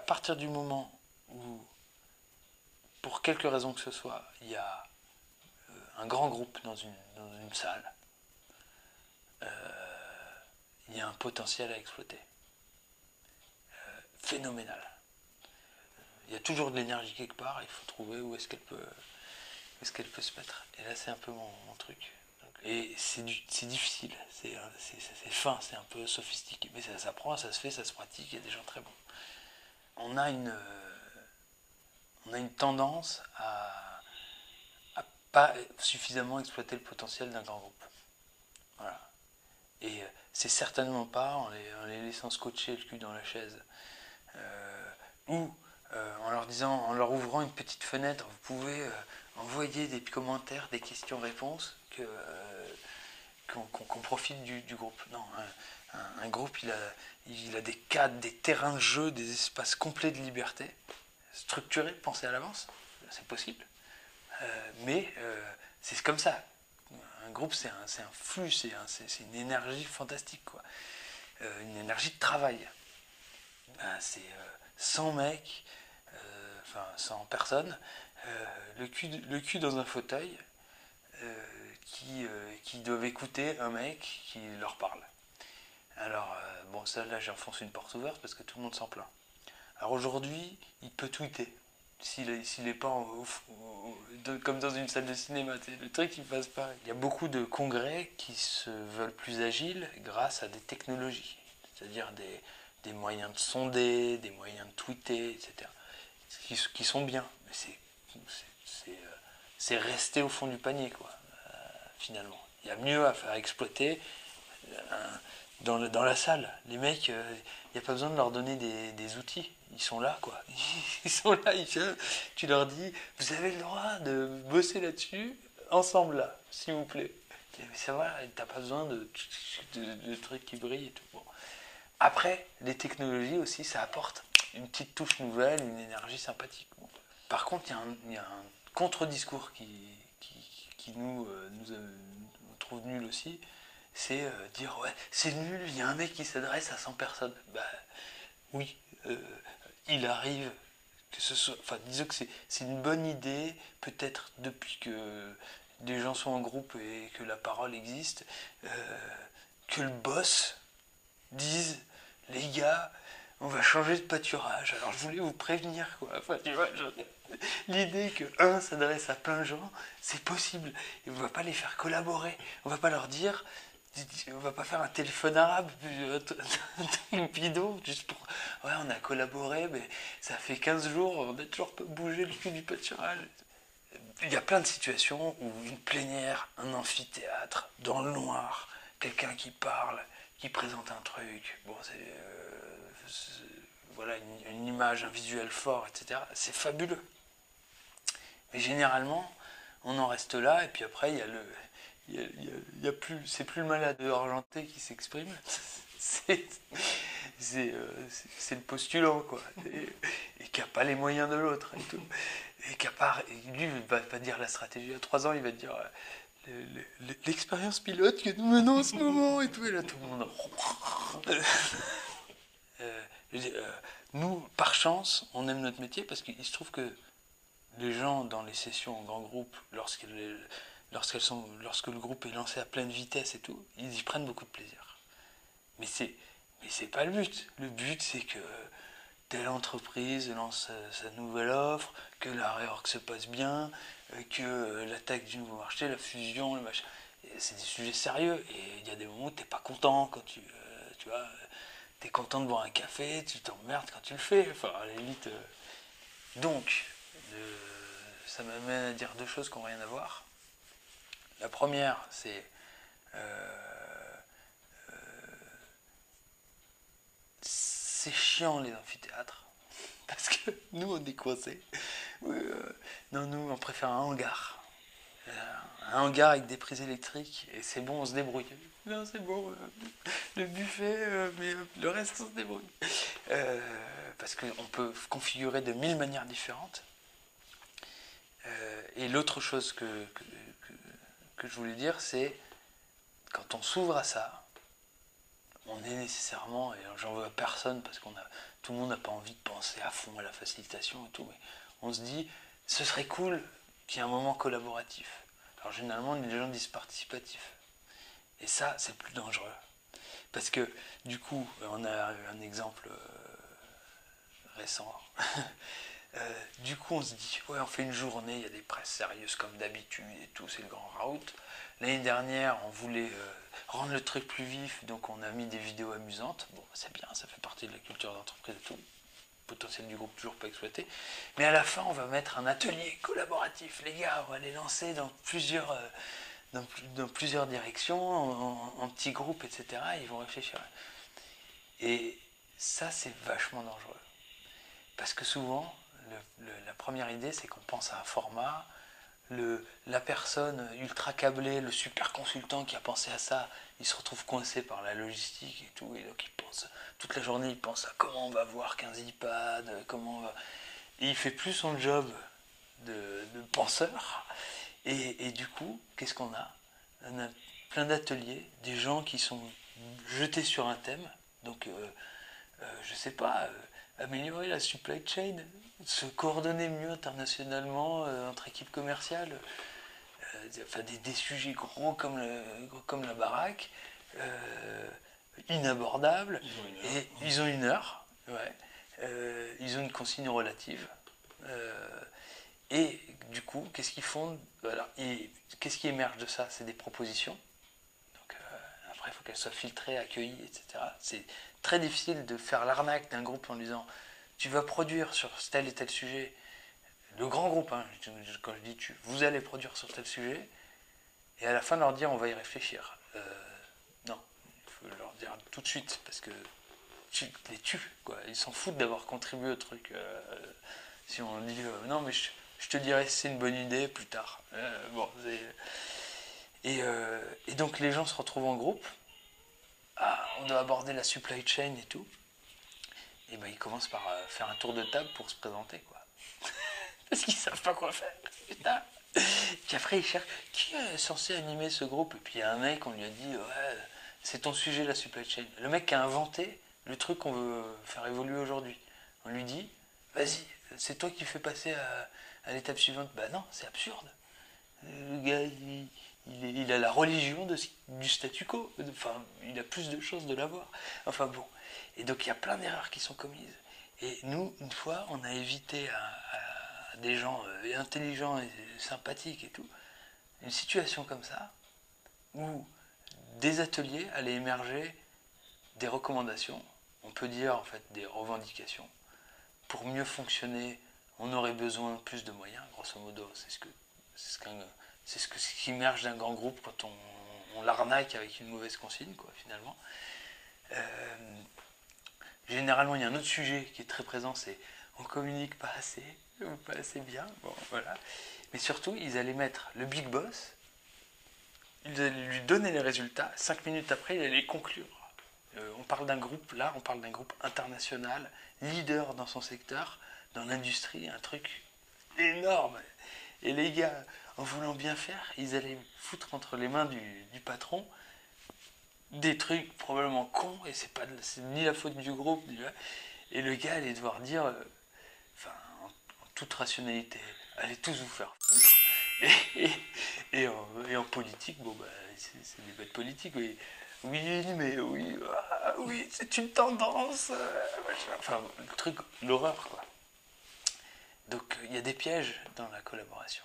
partir du moment où, pour quelque raison que ce soit, il y a un grand groupe dans une salle, il y a un potentiel à exploiter. Phénoménal. Il y a toujours de l'énergie quelque part, il faut trouver où est-ce qu'elle peut se mettre. Et là, c'est un peu mon truc. Et c'est difficile, c'est fin, c'est un peu sophistiqué, mais ça s'apprend, ça se fait, ça se pratique, il y a des gens très bons. On a une tendance à pas suffisamment exploiter le potentiel d'un grand groupe. Voilà. Et c'est certainement pas en les laissant scotcher le cul dans la chaise, ou en leur ouvrant une petite fenêtre, vous pouvez envoyer des commentaires, des questions-réponses qu'on profite du groupe. Non, un groupe, il a des cadres, des terrains de jeu, des espaces complets de liberté, structurés, pensés à l'avance, c'est possible. Mais c'est comme ça. Un groupe, c'est un flux, c'est une énergie fantastique, quoi. Une énergie de travail. C'est 100 mecs, 100 personnes, le cul dans un fauteuil, qui doivent écouter un mec qui leur parle. Alors, bon, ça là, j'enfonce une porte ouverte parce que tout le monde s'en plaint. Alors aujourd'hui, il peut tweeter. S'il n'est pas comme dans une salle de cinéma, le truc il passe pas. Il y a beaucoup de congrès qui se veulent plus agiles grâce à des technologies, c'est-à-dire des moyens de sonder, des moyens de tweeter, etc. Qui sont bien, mais c'est rester au fond du panier, quoi, finalement. Il y a mieux à faire exploiter dans la salle. Les mecs, il n'y a pas besoin de leur donner des outils. Ils sont là, quoi. Ils sont là, tu leur dis, vous avez le droit de bosser là-dessus, ensemble là, s'il vous plaît. Mais ça va, t'as pas besoin de trucs qui brillent et tout. Bon. Après, les technologies aussi, ça apporte une petite touche nouvelle, une énergie sympathique. Bon. Par contre, il y a un contre-discours qui nous trouve nul aussi, c'est dire ouais, c'est nul, il y a un mec qui s'adresse à 100 personnes. Bah oui, il arrive que ce soit. Enfin, disons que c'est une bonne idée, peut-être depuis que des gens sont en groupe et que la parole existe, que le boss dise les gars, on va changer de pâturage. Alors je voulais vous prévenir, quoi. Enfin, tu vois, l'idée que un s'adresse à plein de gens, c'est possible. Et on va pas les faire collaborer. On va pas leur dire, on va pas faire un téléphone arabe, un bidon, juste pour. Ouais, on a collaboré, mais ça fait 15 jours, on a toujours pas bougé le cul du pâturage. Il y a plein de situations où une plénière, un amphithéâtre, dans le noir, quelqu'un qui parle, qui présente un truc, bon, voilà, une image, un visuel fort, etc. C'est fabuleux. Mais généralement, on en reste là, et puis après, c'est plus le malade argenté qui s'exprime, c'est le postulant, quoi, et qui n'a pas les moyens de l'autre, et tout. Et lui, il va pas dire la stratégie à 3 ans, il va te dire l'expérience pilote que nous menons en ce moment, et tout, et là, tout le monde. Nous, par chance, on aime notre métier parce qu'il se trouve que les gens dans les sessions en grand groupe, lorsque le groupe est lancé à pleine vitesse et tout, ils y prennent beaucoup de plaisir. Mais c'est pas le but. Le but, c'est que telle entreprise lance sa nouvelle offre, que la réorg se passe bien, que l'attaque du nouveau marché, la fusion, le machin. C'est des sujets sérieux. Et il y a des moments où t'es pas content quand tu vois, t'es content de boire un café, tu t'emmerdes quand tu le fais. Enfin, à la limite. Donc, ça m'amène à dire deux choses qui n'ont rien à voir. La première, c'est chiant les amphithéâtres. Parce que nous, on est coincés. Non, nous, on préfère un hangar. Un hangar avec des prises électriques, et c'est bon, on se débrouille. Non, c'est bon, le buffet, mais le reste, on se débrouille. Parce qu'on peut configurer de 1000 manières différentes. Et l'autre chose que je voulais dire, c'est quand on s'ouvre à ça, on est nécessairement, et j'en veux à personne parce tout le monde n'a pas envie de penser à fond à la facilitation et tout, mais on se dit, ce serait cool qu'il y ait un moment collaboratif. Alors généralement, les gens disent participatif. Et ça, c'est plus dangereux. Parce que, du coup, on a un exemple récent. Du coup, on se dit, ouais, on fait une journée, il y a des presses sérieuses comme d'habitude et tout, c'est le grand raout. L'année dernière, on voulait rendre le truc plus vif, donc on a mis des vidéos amusantes. Bon, c'est bien, ça fait partie de la culture d'entreprise et tout. Le potentiel du groupe toujours pas exploité. Mais à la fin, on va mettre un atelier collaboratif. Les gars, on va les lancer dans plusieurs directions, en petits groupes, etc. Ils vont réfléchir. Et ça, c'est vachement dangereux. Parce que souvent, la première idée, c'est qu'on pense à un format. La personne ultra câblée, le super consultant qui a pensé à ça, il se retrouve coincé par la logistique et tout. Et donc, toute la journée, il pense à comment on va voir 15 iPads, comment on va... Et il fait plus son job de penseur. Et du coup, qu'est-ce qu'on a? On a plein d'ateliers, des gens qui sont jetés sur un thème. Donc, je sais pas, améliorer la supply chain, se coordonner mieux internationalement entre équipes commerciales, enfin des sujets gros comme la baraque, inabordables, et ils ont une heure, ouais, ils ont une consigne relative. Et du coup, qu'est-ce qu'ils font? Qu'est-ce qui émerge de ça? C'est des propositions. Donc, après, il faut qu'elles soient filtrées, accueillies, etc. C'est très difficile de faire l'arnaque d'un groupe en lui disant tu vas produire sur tel et tel sujet. Le grand groupe, hein, quand je dis tu, vous allez produire sur tel sujet, et à la fin leur dire on va y réfléchir. Non, il faut leur dire tout de suite, parce que tu les tues, quoi. Ils s'en foutent d'avoir contribué au truc. Si on dit non, mais je te dirai si c'est une bonne idée plus tard. Et donc les gens se retrouvent en groupe. Ah, on doit aborder la supply chain et tout. Et ben ils commencent par faire un tour de table pour se présenter, quoi. Parce qu'ils savent pas quoi faire. Putain. Puis après ils cherchent qui est censé animer ce groupe. Et puis il y a un mec, on lui a dit ouais, c'est ton sujet la supply chain. Le mec qui a inventé le truc qu'on veut faire évoluer aujourd'hui. On lui dit vas-y, c'est toi qui fais passer à l'étape suivante. Bah non, c'est absurde. Le gars, il a la religion du statu quo. Enfin, il a plus de chances de l'avoir. Enfin bon. Et donc il y a plein d'erreurs qui sont commises. Et nous, une fois, on a évité à des gens intelligents et sympathiques et tout, une situation comme ça, où des ateliers allaient émerger des recommandations, on peut dire en fait des revendications. Pour mieux fonctionner, on aurait besoin de plus de moyens, grosso modo, c'est ce qui émerge d'un grand groupe quand on l'arnaque avec une mauvaise consigne, quoi, finalement. Généralement, il y a un autre sujet qui est très présent, c'est on communique pas assez, ou pas assez bien, bon, voilà. Mais surtout, ils allaient mettre le big boss, ils allaient lui donner les résultats, 5 minutes après, il allait les conclure. On parle d'un groupe, là, on parle d'un groupe international, leader dans son secteur, dans l'industrie, un truc énorme. Et les gars, en voulant bien faire, ils allaient foutre entre les mains du patron des trucs probablement cons, et c'est ni la faute du groupe, et le gars allait devoir dire, en toute rationalité, allez tous vous faire foutre. Et en politique, bon bah c'est des bêtes politiques, oui. Oui, mais oui, oui, c'est une tendance. Enfin, le truc, l'horreur, quoi. Donc, il y a des pièges dans la collaboration.